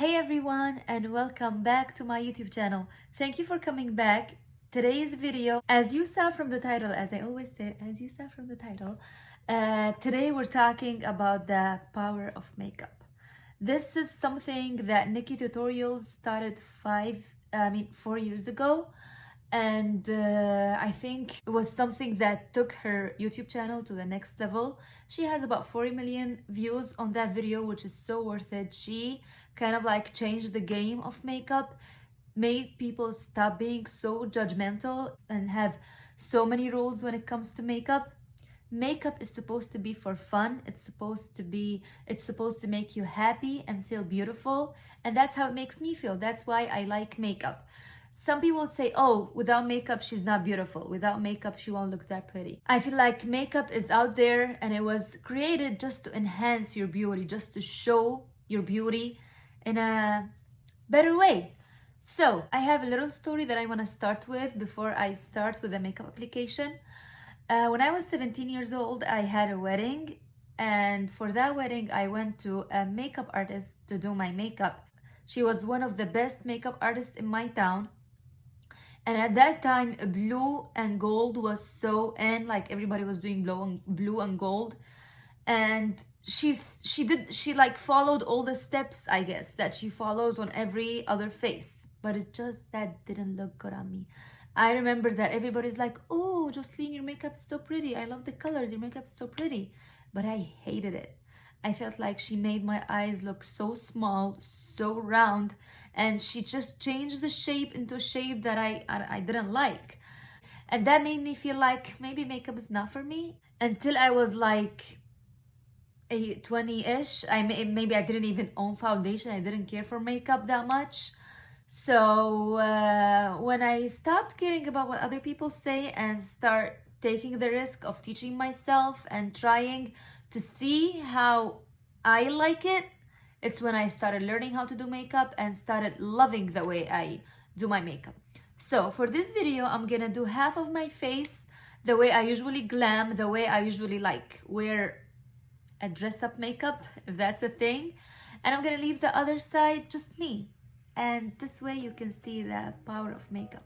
Hey everyone, and welcome back to my YouTube channel. Thank you for coming back. Today's video, as you saw from the title, as I always say, as you saw from the title, today we're talking about the power of makeup. This is something that Nikki Tutorials started 4 years ago, and I think it was something that took her YouTube channel to the next level. She has about 40 million views on that video, which is so worth it. She kind of like changed the game of makeup, made people stop being so judgmental and have so many rules when it comes to makeup. Makeup is supposed to be for fun. It's supposed to make you happy and feel beautiful, and that's how it makes me feel. That's why I like makeup. Some people say, oh, without makeup, she's not beautiful. Without makeup, she won't look that pretty. I feel like makeup is out there and it was created just to enhance your beauty, just to show your beauty in a better way. So I have a little story that I want to start with before I start with the makeup application. When I was 17 years old, I had a wedding, and for that wedding, I went to a makeup artist to do my makeup. She was one of the best makeup artists in my town. And at that time, blue and gold was so in, like everybody was doing blue and gold. And she like followed all the steps, I guess, that she follows on every other face. But it just that didn't look good on me. I remember that everybody's like, oh, Jocelyn, your makeup's so pretty. I love the colors. Your makeup's so pretty. But I hated it. I felt like she made my eyes look so small, so round, and she just changed the shape into a shape that I didn't like. And that made me feel like maybe makeup is not for me. Until I was like 20-ish, maybe I didn't even own foundation. I didn't care for makeup that much. So when I stopped caring about what other people say and start taking the risk of teaching myself and trying to see how I like it, it's when I started learning how to do makeup and started loving the way I do my makeup. So for this video, I'm gonna do half of my face the way I usually glam, the way I usually like wear a dress-up makeup, if that's a thing. And I'm gonna leave the other side just me. And this way you can see the power of makeup.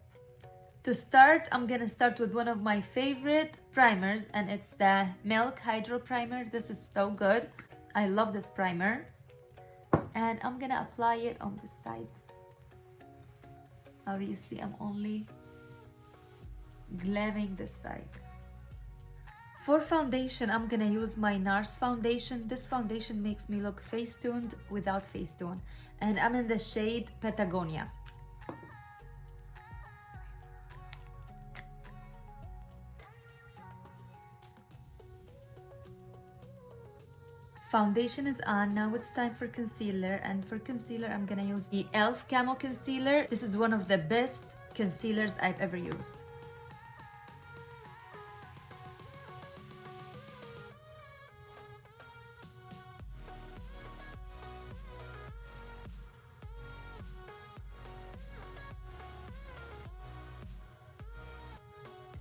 To start, I'm gonna start with one of my favorite primers, and it's the Milk Hydro Primer. This is so good. I love this primer. And I'm gonna apply it on this side. Obviously, I'm only glamming this side. For foundation, I'm gonna use my NARS foundation. This foundation makes me look face-tuned without face-tune. And I'm in the shade Patagonia. Foundation is on. Now it's time for concealer, and for concealer I'm gonna use the e.l.f. Camo Concealer. This is one of the best concealers I've ever used.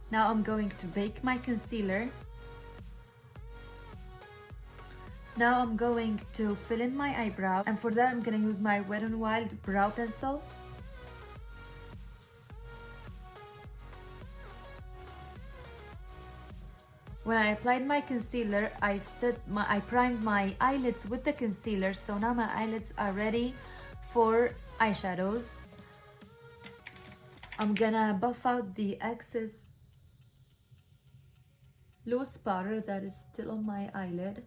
Now I'm going to bake my concealer. Now I'm going to fill in my eyebrow, and for that I'm gonna use my Wet n Wild brow pencil. When I applied my concealer, I primed my eyelids with the concealer, so now my eyelids are ready for eyeshadows. I'm gonna buff out the excess loose powder that is still on my eyelid.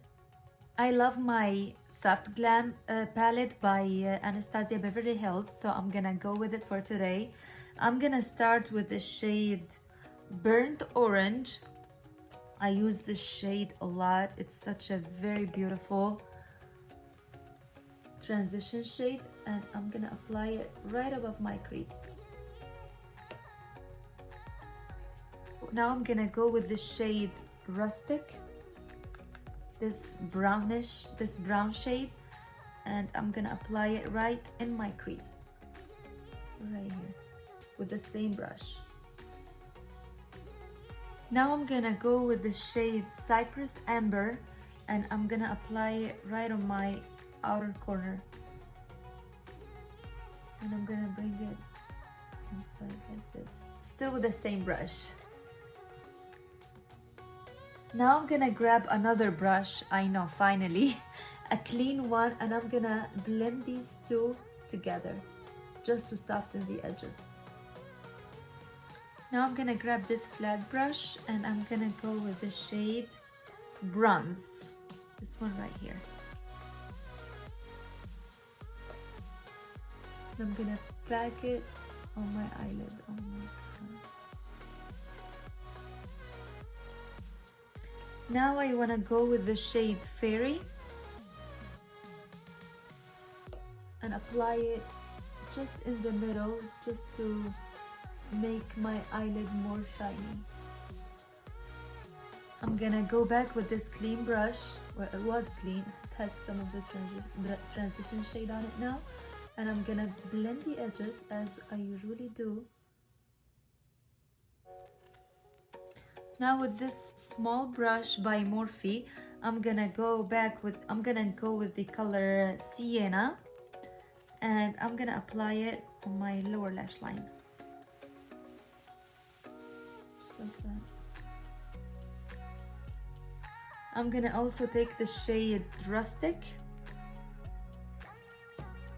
I love my Soft Glam palette by Anastasia Beverly Hills, so I'm gonna go with it for today. I'm gonna start with the shade Burnt Orange. I use this shade a lot. It's such a very beautiful transition shade, and I'm gonna apply it right above my crease. Now I'm gonna go with the shade Rustic, this brown shade, and I'm gonna apply it right in my crease, right here, with the same brush. Now I'm gonna go with the shade Cypress Amber, and I'm gonna apply it right on my outer corner. still with the same brush. Now I'm gonna grab another brush, I know, finally, a clean one, and I'm gonna blend these two together just to soften the edges. Now I'm gonna grab this flat brush and I'm gonna go with the shade Bronze, this one right here. I'm gonna pack it on my eyelid. Oh my god. Now I wanna go with the shade Fairy and apply it just in the middle, just to make my eyelid more shiny. I'm gonna go back with this clean brush. Well, it was clean. It has some of the transition shade on it now. And I'm gonna blend the edges as I usually do. Now with this small brush by Morphe, I'm gonna go with the color Sienna, and I'm gonna apply it on my lower lash line. Just like that. I'm gonna also take the shade Rustic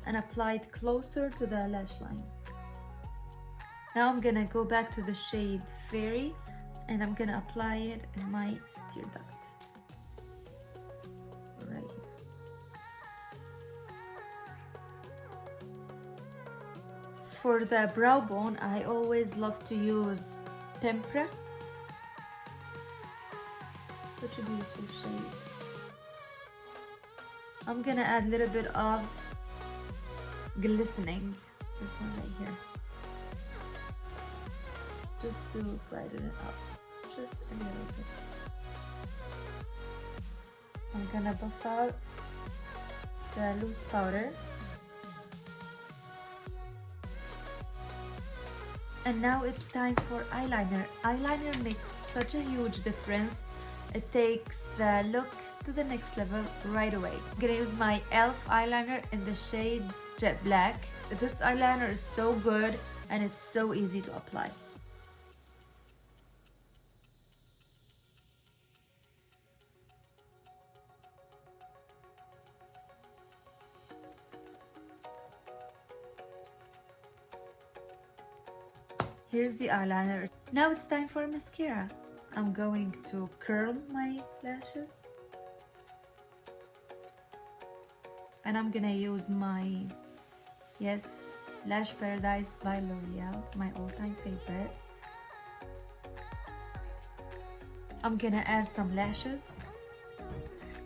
and apply it closer to the lash line. Now I'm gonna go back to the shade Fairy and I'm gonna apply it in my tear duct. Right here. For the brow bone, I always love to use Tempera. Such a beautiful shade. I'm gonna add a little bit of Glistening, this one right here, just to brighten it up, just a little bit. I'm gonna buff out the loose powder. And now it's time for eyeliner. Eyeliner makes such a huge difference. It takes the look to the next level right away. I'm gonna use my e.l.f. eyeliner in the shade Jet Black. This eyeliner is so good and it's so easy to apply. Here's the eyeliner. Now it's time for mascara. I'm going to curl my lashes. And I'm gonna use my, yes, Lash Paradise by L'Oreal, my all-time favorite. I'm gonna add some lashes.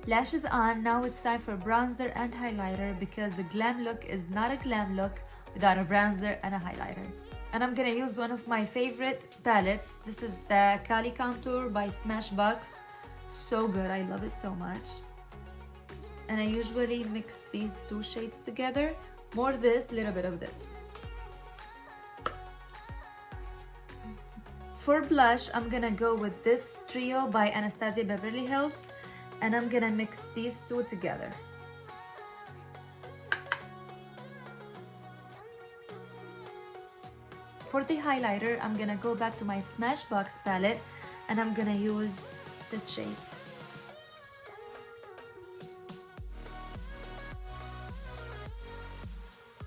Lashes on. Now it's time for bronzer and highlighter, because the glam look is not a glam look without a bronzer and a highlighter. And I'm gonna use one of my favorite palettes. This is the Cali Contour by Smashbox. So good, I love it so much. And I usually mix these two shades together. More this, little bit of this. For blush, I'm gonna go with this Trio by Anastasia Beverly Hills, and I'm gonna mix these two together. For the highlighter, I'm gonna go back to my Smashbox palette and I'm gonna use this shade.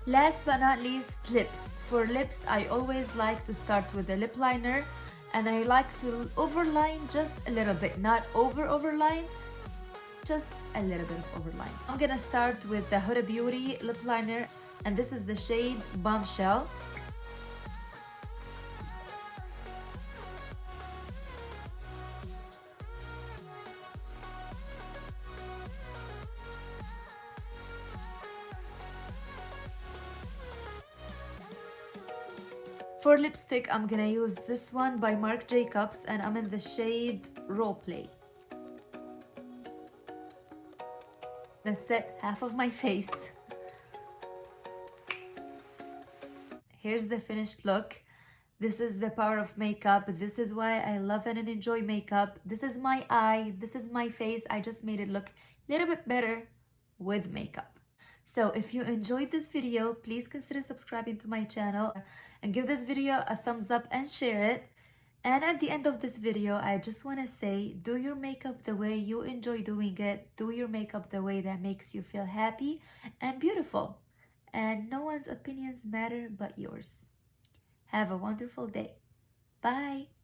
Last but not least, lips. For lips, I always like to start with a lip liner, and I like to overline just a little bit, not overline, just a little bit of overline. I'm gonna start with the Huda Beauty lip liner, and this is the shade Bombshell. For lipstick, I'm gonna use this one by Marc Jacobs, and I'm in the shade Roleplay. Let's set half of my face. Here's the finished look. This is the power of makeup. This is why I love and enjoy makeup. This is my eye. This is my face. I just made it look a little bit better with makeup. So if you enjoyed this video, please consider subscribing to my channel and give this video a thumbs up and share it. And at the end of this video, I just want to say, do your makeup the way you enjoy doing it. Do your makeup the way that makes you feel happy and beautiful. And no one's opinions matter but yours. Have a wonderful day. Bye.